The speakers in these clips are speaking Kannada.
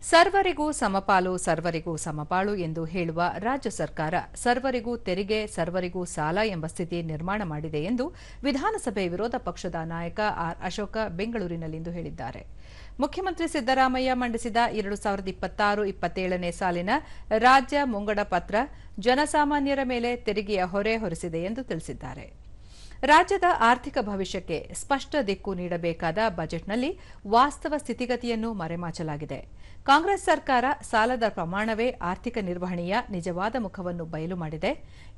ಸರ್ವರಿಗೂ ಸಮಪಾಲು ಸರ್ವರಿಗೂ ಸಮಪಾಳು ಎಂದು ಹೇಳುವ ರಾಜ್ಯ ಸರ್ಕಾರ ಸರ್ವರಿಗೂ ತೆರಿಗೆ ಸರ್ವರಿಗೂ ಸಾಲ ಎಂಬ ಸ್ಥಿತಿ ನಿರ್ಮಾಣ ಮಾಡಿದೆ ಎಂದು ವಿಧಾನಸಭೆ ವಿರೋಧ ಪಕ್ಷದ ನಾಯಕ ಆರ್ ಅಶೋಕ ಬೆಂಗಳೂರಿನಲ್ಲಿಂದು ಹೇಳಿದ್ದಾರೆ. ಮುಖ್ಯಮಂತ್ರಿ ಸಿದ್ದರಾಮಯ್ಯ ಮಂಡಿಸಿದ 2026-27ನೇ ಸಾಲಿನ ರಾಜ್ಯ ಮುಂಗಡ ಪತ್ರ ಜನಸಾಮಾನ್ಯರ ಮೇಲೆ ತೆರಿಗೆಯ ಹೊರೆ ಹೊರಿಸಿದೆ ಎಂದು ತಿಳಿಸಿದ್ದಾರೆ. ರಾಜ್ಯದ ಆರ್ಥಿಕ ಭವಿಷ್ಯಕ್ಕೆ ಸ್ಪಷ್ಟ ದಿಕ್ಕು ನೀಡಬೇಕಾದ ಬಜೆಟ್ನಲ್ಲಿ ವಾಸ್ತವ ಸ್ಥಿತಿಗತಿಯನ್ನು ಮರೆಮಾಚಲಾಗಿದೆ. ಕಾಂಗ್ರೆಸ್ ಸರ್ಕಾರ ಸಾಲದ ಪ್ರಮಾಣವೇ ಆರ್ಥಿಕ ನಿರ್ವಹಣೆಯ ನಿಜವಾದ ಮುಖವನ್ನು ಬಯಲು ಮಾಡಿದೆ.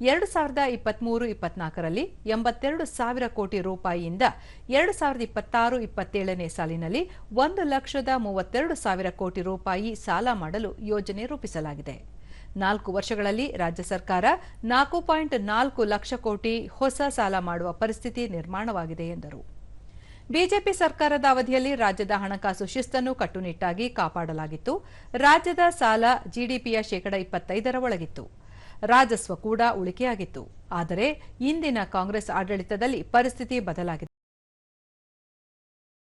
2023-24ರಲ್ಲಿ 82,000 ಕೋಟಿ ರೂಪಾಯಿಯಿಂದ 2026-27ನೇ ಸಾಲಿನಲ್ಲಿ 1,32,000 ಕೋಟಿ ರೂಪಾಯಿ ಸಾಲ ಮಾಡಲು ಯೋಜನೆ ರೂಪಿಸಲಾಗಿದೆ. 4 ವರ್ಷಗಳಲ್ಲಿ ರಾಜ್ಯ ಸರ್ಕಾರ 4.4 ಲಕ್ಷ ಕೋಟಿ ಹೊಸ ಸಾಲ ಮಾಡುವ ಪರಿಸ್ಥಿತಿ ನಿರ್ಮಾಣವಾಗಿದೆ ಎಂದರು. ಬಿಜೆಪಿ ಸರ್ಕಾರದ ಅವಧಿಯಲ್ಲಿ ರಾಜ್ಯದ ಹಣಕಾಸು ಶಿಸ್ತನ್ನು ಕಟ್ಟುನಿಟ್ಟಾಗಿ ಕಾಪಾಡಲಾಗಿತ್ತು. ರಾಜ್ಯದ ಸಾಲ ಜಿಡಿಪಿಯ 25% ಒಳಗಿತ್ತು. ರಾಜಸ್ವ ಕೂಡ ಉಳಿಕೆಯಾಗಿತ್ತು. ಆದರೆ ಇಂದಿನ ಕಾಂಗ್ರೆಸ್ ಆಡಳಿತದಲ್ಲಿ ಪರಿಸ್ಥಿತಿ ಬದಲಾಗಿದೆ.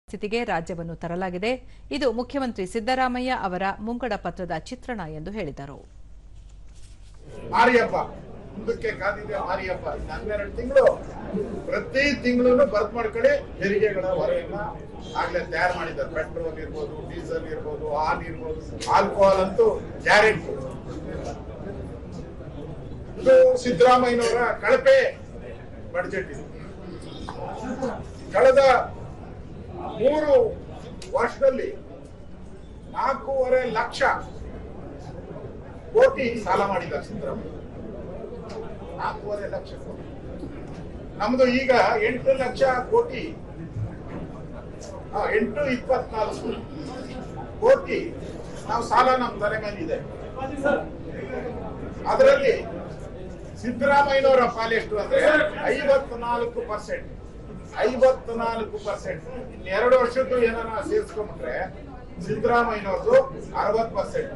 ಸ್ಥಿತಿಗೆ ರಾಜ್ಯವನ್ನು ತರಲಾಗಿದೆ. ಇದು ಮುಖ್ಯಮಂತ್ರಿ ಸಿದ್ದರಾಮಯ್ಯ ಅವರ ಮುಂಗಡ ಪತ್ರದ ಚಿತ್ರಣ ಎಂದು ಹೇಳಿದರು. ಮಾರಿಯಪ್ಪ ಮುಂದಕ್ಕೆ ಕಾದಿದೆ. ಮಾರಿಯಪ್ಪ 12 ತಿಂಗಳು ಪ್ರತಿ ತಿಂಗಳು ಬರ್ತ್ ಮಾಡ್ಕೊಳ್ಳಿ ತೆರಿಗೆಗಳ ಹೊರೆಯನ್ನ ಆಗ್ಲೇ ತಯಾರು ಮಾಡಿದ್ದಾರೆ. ಪೆಟ್ರೋಲ್ ಇರ್ಬೋದು, ಡೀಸೆಲ್ ಇರ್ಬೋದು, ಹಾಲ್ ಇರ್ಬೋದು, ಆಲ್ಕೋಹಾಲ್ ಅಂತೂ ಗ್ಯಾರಂಟಿ. ಇದು ಸಿದ್ದರಾಮಯ್ಯನವರ ಕಳಪೆ ಬಡ್ಜೆಟ್. ಇದು ಕಳೆದ 3 ವರ್ಷದಲ್ಲಿ 4.5 ಲಕ್ಷ ಕೋಟಿ ಸಾಲ ಮಾಡಿದ್ದಾರೆ ಸಿದ್ದರಾಮಯ್ಯ. 4.5 ಲಕ್ಷ ಕೋಟಿ. ನಮ್ದು ಈಗ 8 ಲಕ್ಷ ಕೋಟಿ, 824 ಕೋಟಿ ನಾವು ಸಾಲ ನಮ್ಮ ತಲೆ ಮೇಲಿದೆ. ಅದರಲ್ಲಿ ಸಿದ್ದರಾಮಯ್ಯನವರ ಪಾಲೆಷ್ಟು ಅಂದ್ರೆ 54%. 54%. ಇನ್ನು 2 ವರ್ಷದ್ದು ಏನಾರ ಸೇರಿಸ್ಕೊಂಡ್ಬಿಟ್ರೆ ಸಿದ್ದರಾಮಯ್ಯನವ್ರದ್ದು 60%.